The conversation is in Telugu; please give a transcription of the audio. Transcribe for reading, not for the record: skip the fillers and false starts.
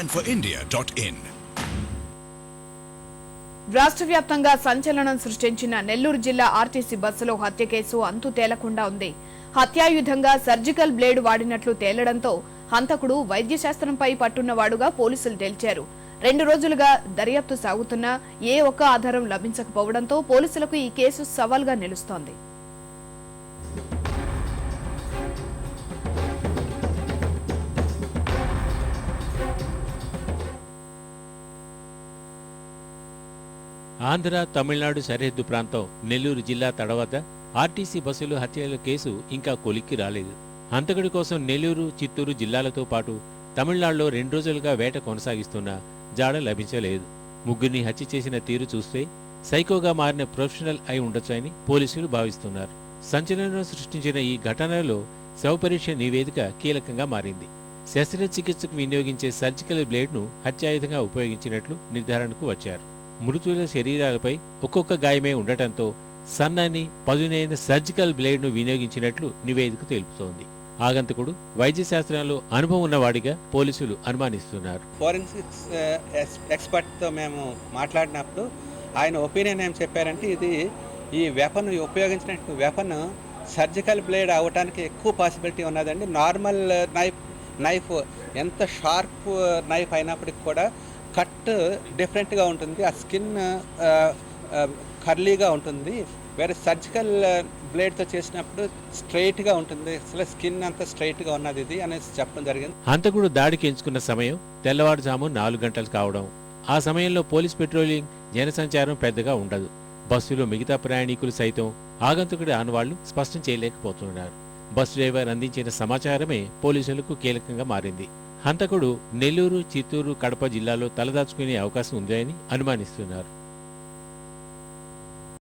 and for India.in. రాష్ట్ర వ్యాప్తంగా సంచలనం సృష్టించిన నెల్లూరు జిల్లా ఆర్టీసీ బస్సులో హత్య కేసు అంతు తేలకుండా ఉంది. హత్యాయుధంగా సర్జికల్ బ్లేడ్ వాడినట్లు తేలడంతో హంతకుడు వైద్యశాస్త్రంపై పట్టున్నవాడుగా పోలీసులు తేల్చారు. 2 రోజులుగా దర్యాప్తు సాగుతున్నా ఏ ఒక్క ఆధారం లభించకపోవడంతో పోలీసులకు ఈ కేసు సవాల్గా నిలుస్తోంది. ఆంధ్ర తమిళనాడు సరిహద్దు ప్రాంతం నెల్లూరు జిల్లా తడవద్ద ఆర్టీసీ బస్సులు హత్యల కేసు ఇంకా కొలిక్కి రాలేదు. హంతకుడి కోసం నెల్లూరు, చిత్తూరు జిల్లాలతో పాటు తమిళనాడులో 2 రోజులుగా వేట కొనసాగిస్తున్నా జాడ లభించలేదు. ముగ్గురిని హత్య చేసిన తీరు చూస్తే సైకోగా మారిన ప్రొఫెషనల్ అయి ఉండొచ్చని పోలీసులు భావిస్తున్నారు. సంచలనం సృష్టించిన ఈ ఘటనలో శవపరీక్ష నివేదిక కీలకంగా మారింది. శస్త్రచికిత్సకు వినియోగించే సర్జికల్ బ్లేడ్ను హత్యాయుధంగా ఉపయోగించినట్లు నిర్ధారణకు వచ్చారు. మృతుల శరీరాలపై ఒక్కొక్క గాయమే ఉండటంతో సన్నని పదునైన సర్జికల్ బ్లేడ్ను వినియోగించినట్లు నివేదిక తెలుపుతోంది. ఆగంతకుడు వైద్య శాస్త్రంలో అనుభవం ఉన్నవాడిగా పోలీసులు అనుమానిస్తున్నారు. ఫోరెన్సిక్స్ ఎక్స్పర్ట్తో మేము మాట్లాడినప్పుడు ఆయన ఒపీనియన్ ఏం చెప్పారంటే ఈ వెపన్ ఉపయోగించిన వెపన్ సర్జికల్ బ్లేడ్ అవడానికి ఎక్కువ పాసిబిలిటీ ఉన్నదండి. నార్మల్ నైఫ్ ఎంత షార్ప్ నైఫ్ అయినప్పటికి కూడా కట్ డిఫరెంట్గా ఉంటుంది. ఆ స్కిన్ కర్లీగా ఉంటుంది. వేరే సర్జికల్ బ్లేడ్తో చేసినప్పుడు స్ట్రైట్గా ఉంటుంది. అసలు స్కిన్ అంతా స్ట్రైట్గా ఉన్నది ఇది అనేసి చెప్పడం జరిగింది. హంతకుడు దాడికి ఎంచుకున్న సమయం తెల్లవారుజాము 4 గంటలు కావడం. ఆ సమయంలో పోలీస్ పెట్రోలింగ్, జనసంచారం పెద్దగా ఉండదు. బస్సులో మిగతా ప్రయాణికులు సైతం ఆగంతకుడి ఆనవాళ్లు స్పష్టం చేయలేకపోతున్నారు. బస్సు డ్రైవర్ అందించిన సమాచారమే పోలీసులకు కీలకంగా మారింది. హంతకుడు నెల్లూరు, చిత్తూరు, కడప జిల్లాలో తలదాచుకునే అవకాశం ఉందని అనుమానిస్తున్నారు.